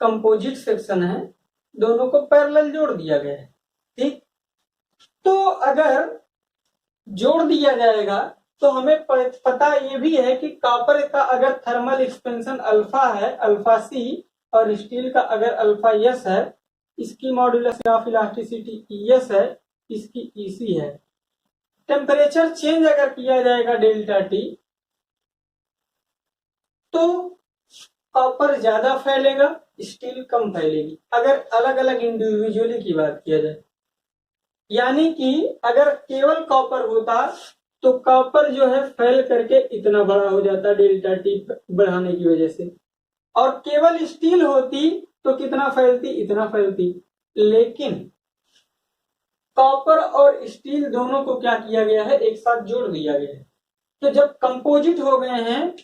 [SPEAKER 1] कंपोजिट सेक्शन है, दोनों को पैरेलल जोड़ दिया गया है। ठीक, तो अगर जोड़ दिया जाएगा तो हमें पता ये भी है कि कॉपर का अगर थर्मल एक्सपेंशन अल्फा है, अल्फा सी, और स्टील का अगर अल्फा एस है, इसकी मॉड्यूलस ऑफ इलास्टिसिटी एस है, इसकी ईसी है। टेम्परेचर चेंज अगर किया जाएगा डेल्टा टी, तो कॉपर ज्यादा फैलेगा, स्टील कम फैलेगी, अगर अलग अलग इंडिविजुअली की बात किया जाए। यानी कि अगर केवल कॉपर होता तो कॉपर जो है फैल करके इतना बड़ा हो जाता डेल्टा टी बढ़ाने की वजह से, और केवल स्टील होती तो कितना फैलती, इतना फैलती। लेकिन कॉपर और स्टील दोनों को क्या किया गया है, एक साथ जोड़ दिया गया है। तो जब कंपोजिट हो गए हैं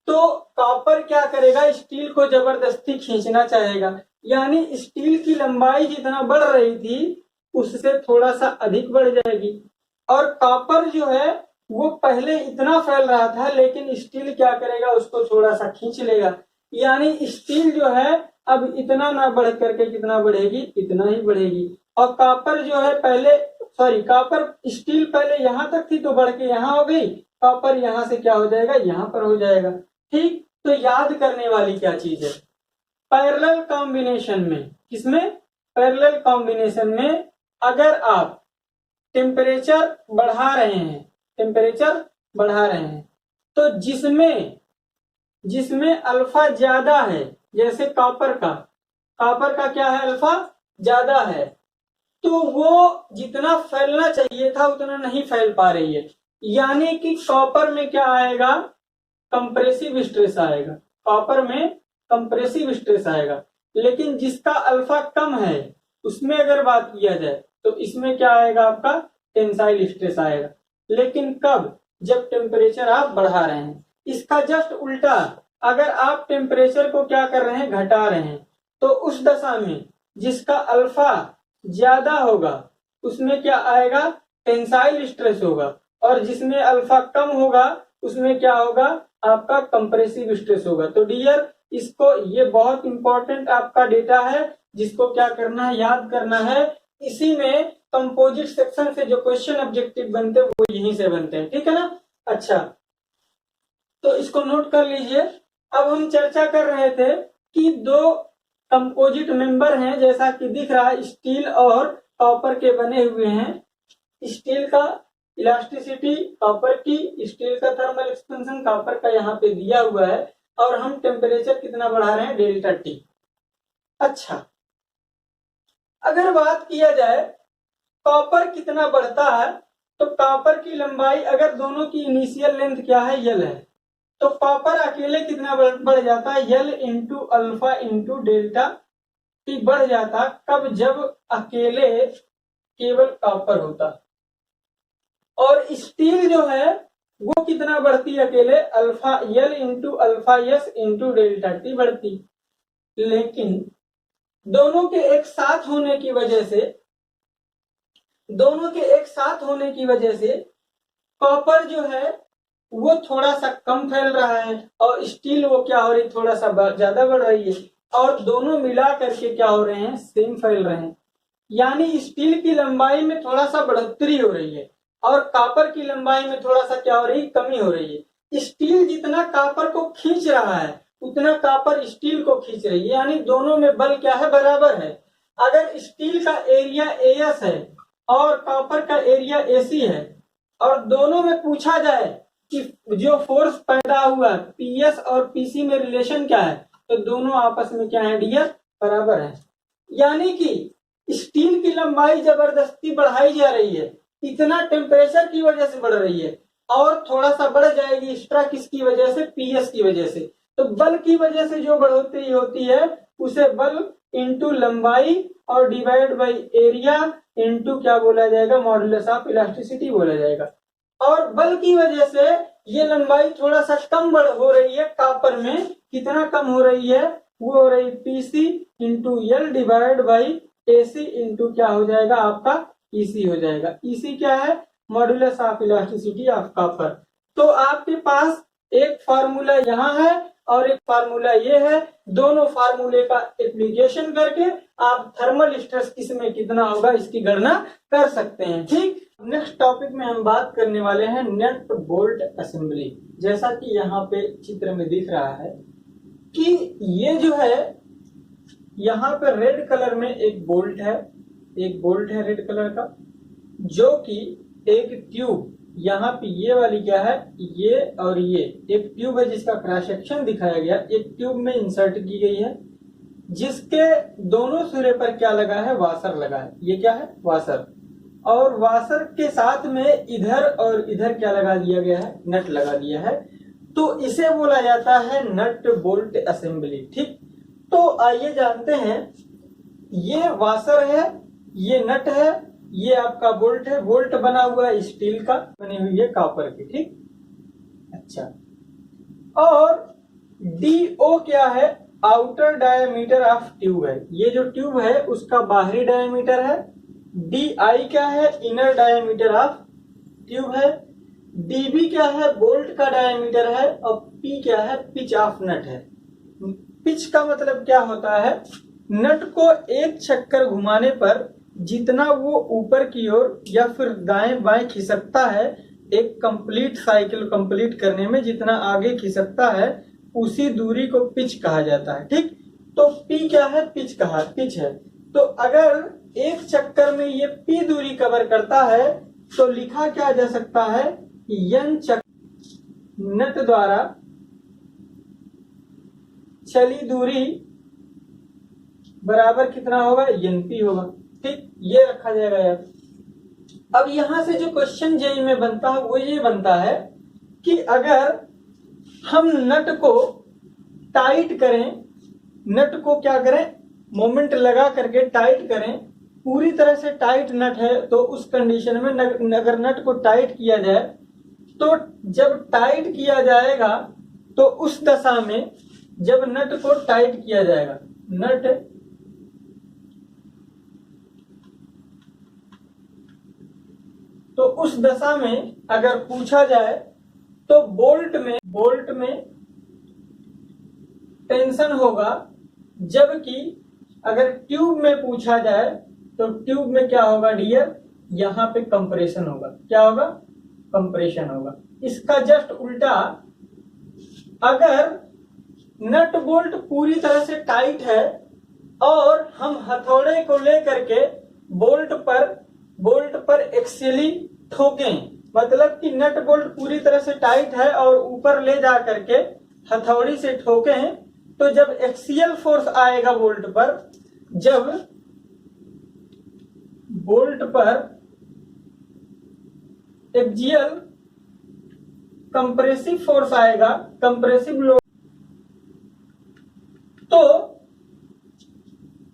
[SPEAKER 1] तो कॉपर क्या करेगा, स्टील को जबरदस्ती खींचना चाहेगा, यानी स्टील की लंबाई जितना बढ़ रही थी उससे थोड़ा सा अधिक बढ़ जाएगी। और कॉपर जो है वो पहले इतना फैल रहा था, लेकिन स्टील क्या करेगा, उसको थोड़ा सा खींच लेगा, यानी स्टील जो है अब इतना ना बढ़ करके कितना बढ़ेगी, इतना ही बढ़ेगी। और कॉपर जो है पहले, कॉपर स्टील पहले यहां तक थी तो बढ़ के यहां हो गई, कॉपर यहां से क्या हो जाएगा, यहां पर हो जाएगा। ठीक, तो याद करने वाली क्या चीज है, पैरेलल कॉम्बिनेशन में, किसमें, पैरेलल कॉम्बिनेशन में अगर आप टेम्परेचर बढ़ा रहे हैं, टेम्परेचर बढ़ा रहे हैं, तो जिसमें अल्फा ज्यादा है, जैसे कॉपर का क्या है, अल्फा ज्यादा है, तो वो जितना फैलना चाहिए था उतना नहीं फैल पा रही है। यानी कि कॉपर में क्या आएगा, कंप्रेसिव स्ट्रेस आएगा, कॉपर में कंप्रेसिव स्ट्रेस आएगा। लेकिन जिसका अल्फा कम है उसमें अगर बात किया जाए तो इसमें क्या आएगा, आपका टेंसाइल स्ट्रेस आएगा। लेकिन कब, जब टेम्परेचर आप बढ़ा रहे हैं। इसका जस्ट उल्टा, अगर आप टेम्परेचर को क्या कर रहे हैं, घटा रहे हैं, तो उस दशा में जिसका अल्फा ज्यादा होगा उसमें क्या आएगा, टेंसाइल स्ट्रेस होगा, और जिसमें अल्फा कम होगा उसमें क्या होगा, आपका कंप्रेसिव स्ट्रेस होगा। तो डियर, इसको, ये बहुत इंपॉर्टेंट आपका डेटा है जिसको क्या करना है, याद करना है। इसी में कंपोजिट सेक्शन से जो क्वेश्चन ऑब्जेक्टिव बनते हैं वो यहीं से बनते हैं, ठीक है ना। अच्छा, तो इसको नोट कर लीजिए। अब हम चर्चा कर रहे थे कि दो कंपोजिट मेंबर हैं, जैसा कि दिख रहा है, स्टील और कॉपर के बने हुए हैं। स्टील का इलास्टिसिटी कॉपर की, स्टील का थर्मल एक्सपेंशन कॉपर का यहाँ पे दिया हुआ है, और हम टेम्परेचर कितना बढ़ा रहे हैं, डेल्टा टी। अच्छा, अगर बात किया जाए कॉपर कितना बढ़ता है, तो कॉपर की लंबाई, अगर दोनों की इनिशियल लेंथ क्या है, यल है, तो कॉपर अकेले कितना बढ़ जाता है, L into alpha into delta T बढ़ जाता। कब, जब अकेले केवल कॉपर होता। और स्टील जो है वो कितना बढ़ती अकेले, अल्फा यल into alpha S into delta T बढ़ती। लेकिन दोनों के एक साथ होने की वजह से कॉपर जो है वो थोड़ा सा कम फैल रहा है, और स्टील वो क्या हो रही, थोड़ा सा ज्यादा बढ़ रही है, और दोनों मिला करके क्या हो रहे हैं, सेम फैल रहे हैं। यानी स्टील की लंबाई में थोड़ा सा बढ़ोतरी हो रही है, और कॉपर की लंबाई में थोड़ा सा क्या हो रही है, कमी हो रही है। स्टील जितना कॉपर को खींच रहा है उतना कॉपर स्टील को खींच रही है, यानी दोनों में बल क्या है, बराबर है। अगर स्टील का एरिया एएस है और कॉपर का एरिया AC है और दोनों में पूछा जाए कि जो फोर्स पैदा हुआ PS और PC में रिलेशन क्या है, तो दोनों आपस में क्या है डियर, बराबर है। यानी कि स्टील की लंबाई जबरदस्ती बढ़ाई जा रही है, इतना टेम्परेचर की वजह से बढ़ रही है और थोड़ा सा बढ़ जाएगी एक्स्ट्रा किसकी वजह से, PS की वजह से। तो बल की वजह से जो बढ़ोतरी होती है उसे बल इंटू लंबाई और डिवाइड बाई एरिया इंटू क्या बोला जाएगा, मॉडुलस ऑफ इलास्टिसिटी बोला जाएगा। और बल की वजह से ये लंबाई थोड़ा सा कम बढ़ हो रही है कॉपर में, कितना कम हो रही है, वो हो रही PC into L divide by AC into क्या हो जाएगा आपका EC हो जाएगा। EC क्या है, modulus of elasticity of copper. तो आपके पास एक फार्मूला यहाँ है और एक फार्मूला ये है, दोनों फार्मूले का एप्लीकेशन करके आप थर्मल स्ट्रेस किसमें कितना होगा इसकी गणना कर सकते हैं। ठीक, नेक्स्ट टॉपिक में हम बात करने वाले हैं नट बोल्ट असेंबली। जैसा कि यहाँ पे चित्र में दिख रहा है कि ये जो है यहाँ पे रेड कलर में एक बोल्ट है रेड कलर का, जो कि एक ट्यूब, यहाँ पे ये वाली क्या है, ये और ये एक ट्यूब है जिसका क्रॉस सेक्शन दिखाया गया, एक ट्यूब में इंसर्ट की गई है, जिसके दोनों सिरे पर क्या लगा है, वाशर लगा है। ये क्या है, वाशर। और वाशर के साथ में इधर और इधर क्या लगा दिया गया है, नट लगा दिया है। तो इसे बोला जाता है नट बोल्ट असेंबली। ठीक, तो आइए जानते हैं, ये वाशर है, ये नट है, ये आपका बोल्ट है। बोल्ट बना हुआ है स्टील का, बनी हुई है कॉपर की। ठीक, अच्छा, और DO क्या है, आउटर डायमीटर ऑफ ट्यूब है। ये जो ट्यूब है उसका बाहरी डायमीटर है। DI क्या है, इनर डायमीटर ऑफ ट्यूब है। DB क्या है, बोल्ट का डायमीटर है। और P क्या है, पिच ऑफ नट है। पिच का मतलब क्या होता है, नट को एक चक्कर घुमाने पर जितना वो ऊपर की ओर या फिर दाएं बाएं खिसकता है, एक कंप्लीट साइकिल कंप्लीट करने में जितना आगे खिसकता है उसी दूरी को पिच कहा जाता है। ठीक, तो P क्या है, पिच है। तो अगर एक चक्कर में ये P दूरी कवर करता है तो लिखा क्या जा सकता है, N चक्कर नट द्वारा चली दूरी बराबर कितना होगा, NP होगा। ठीक, ये रखा जाएगा यार। अब यहां से जो क्वेश्चन जेई में बनता है वो ये बनता है कि अगर हम नट को टाइट करें, नट को क्या करें, मोमेंट लगा करके टाइट करें, पूरी तरह से टाइट नट है तो उस कंडीशन में अगर नट को टाइट किया जाए तो जब टाइट किया जाएगा तो उस दशा में जब नट को टाइट किया जाएगा, नट तो उस दशा में अगर पूछा जाए तो बोल्ट में टेंशन होगा, जबकि अगर ट्यूब में पूछा जाए तो ट्यूब में क्या होगा डियर, यहाँ पे कंप्रेशन होगा। क्या होगा, कंप्रेशन होगा। इसका जस्ट उल्टा, अगर नट बोल्ट पूरी तरह से टाइट है और हम हथौड़े को लेकर के बोल्ट पर एक्सियली ठोकें, मतलब कि नट बोल्ट पूरी तरह से टाइट है और ऊपर ले जा करके हथौड़ी से ठोकें, तो जब एक्सियल फोर्स आएगा बोल्ट पर, जब बोल्ट पर एक्सियल कंप्रेसिव फोर्स आएगा, कंप्रेसिव लोड, तो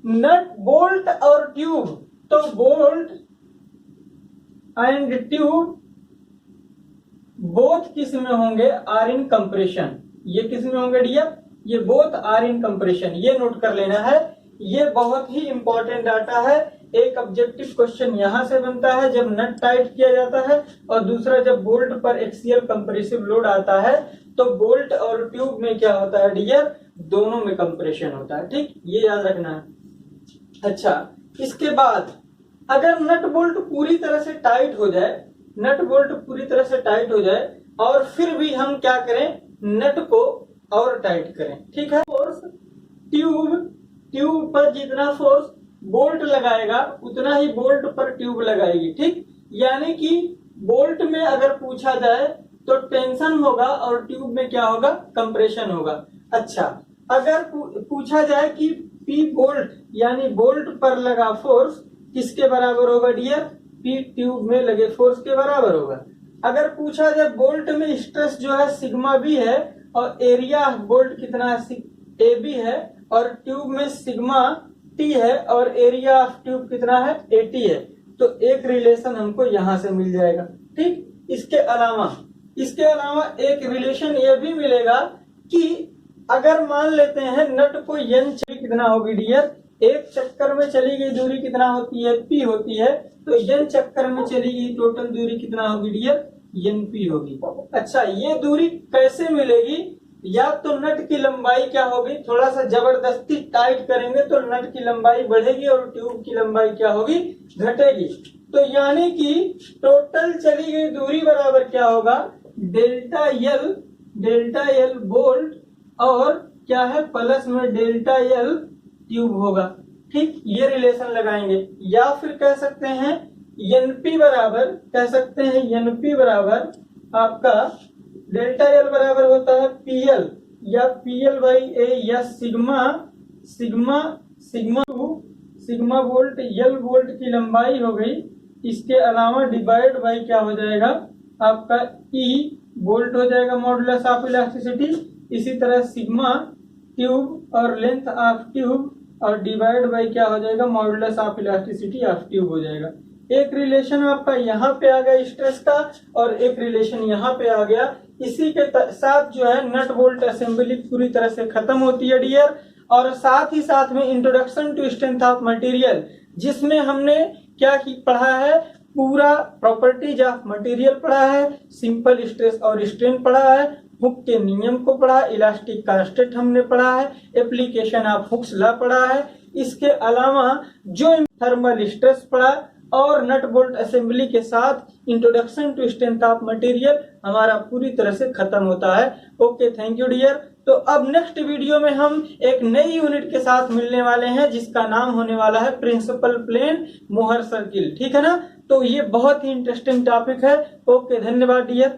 [SPEAKER 1] नट बोल्ट और ट्यूब, तो बोल्ट एंड ट्यूब बोथ किस में होंगे, आर इन कंप्रेशन। ये किस में होंगे डियर, ये बोथ आर इन कंप्रेशन। ये नोट कर लेना है, ये बहुत ही इंपॉर्टेंट डाटा है। एक ऑब्जेक्टिव क्वेश्चन यहां से बनता है जब नट टाइट किया जाता है, और दूसरा जब बोल्ट पर एक्सियल कंप्रेसिव लोड आता है तो बोल्ट और ट्यूब में क्या होता है डियर, दोनों में कंप्रेशन होता है। ठीक, ये याद रखना है। अच्छा, इसके बाद अगर नट बोल्ट पूरी तरह से टाइट हो जाए, नट बोल्ट पूरी तरह से टाइट हो जाए और फिर भी हम क्या करें, नट को और टाइट करें। ठीक है, फोर्स ट्यूब पर जितना फोर्स बोल्ट लगाएगा उतना ही बोल्ट पर ट्यूब लगाएगी। ठीक, यानी कि बोल्ट में अगर पूछा जाए तो टेंशन होगा और ट्यूब में क्या होगा, कंप्रेशन होगा। अच्छा, अगर पूछा जाए कि पी बोल्ट यानी बोल्ट पर लगा फोर्स किसके बराबर होगा डियर, पी ट्यूब में लगे फोर्स के बराबर होगा। अगर पूछा जाए बोल्ट में स्ट्रेस जो है सिग्मा बी है और एरिया बोल्ट कितना है, ए बी है, और ट्यूब में सिग्मा टी है और एरिया ऑफ ट्यूब कितना है, 80 है, तो एक रिलेशन हमको यहां से मिल जाएगा। ठीक, इसके अलावा एक रिलेशन ये भी मिलेगा कि अगर मान लेते हैं नट को एन कितना होगी डियर, एक चक्कर में चली गई दूरी कितना होती है, पी होती है, तो एन चक्कर में चली गई टोटल दूरी कितना होगी डियर, एन पी होगी। अच्छा, ये दूरी कैसे मिलेगी, या तो नट की लंबाई क्या होगी, थोड़ा सा जबरदस्ती टाइट करेंगे तो नट की लंबाई बढ़ेगी और ट्यूब की लंबाई क्या होगी, घटेगी। तो यानी कि टोटल चली गई दूरी बराबर क्या होगा, डेल्टा एल बोल्ट और क्या है प्लस में डेल्टा एल ट्यूब होगा। ठीक, ये रिलेशन लगाएंगे। या फिर कह सकते हैं एनपी बराबर आपका डेल्टा एल बराबर होता है पीएल या पीएल बाई ए या सिग्मा वोल्ट एल वोल्ट की लंबाई हो गई। इसके अलावा डिवाइड बाई क्या हो जाएगा आपका ई वोल्ट हो जाएगा मॉडुलस ऑफ इलास्टिसिटी। इसी तरह सिग्मा ट्यूब और लेंथ ऑफ ट्यूब और डिवाइड बाई क्या हो जाएगा modulus of elasticity of tube हो जाएगा। एक रिलेशन आपका यहाँ पे आ गया स्ट्रेस का और एक रिलेशन यहाँ पे आ गया। इसी के साथ जो है नट बोल्ट असेंबली पूरी तरह से खत्म होती है डियर। और साथ ही साथ में introduction to strength of material, जिसमें हमने क्या पढ़ा है, पूरा प्रॉपर्टीज ऑफ मटेरियल पढ़ा है, सिंपल स्ट्रेस और स्ट्रेन पढ़ा है, हुक के नियम को पढ़ा, इलास्टिक कांस्टेंट हमने पढ़ा है, एप्लीकेशन ऑफ हुक्स लॉ पढ़ा है। इसके अलावा जो थर्मल स्ट्रेस पढ़ा और नट बोल्ट असेंबली के साथ introduction to strength of material हमारा पूरी तरह से खत्म होता है। Okay, thank you dear. तो अब नेक्स्ट वीडियो में हम एक नई यूनिट के साथ मिलने वाले हैं जिसका नाम होने वाला है प्रिंसिपल प्लेन मोहर सर्किल। ठीक है ना, तो ये बहुत ही इंटरेस्टिंग टॉपिक है। ओके, धन्यवाद डियर।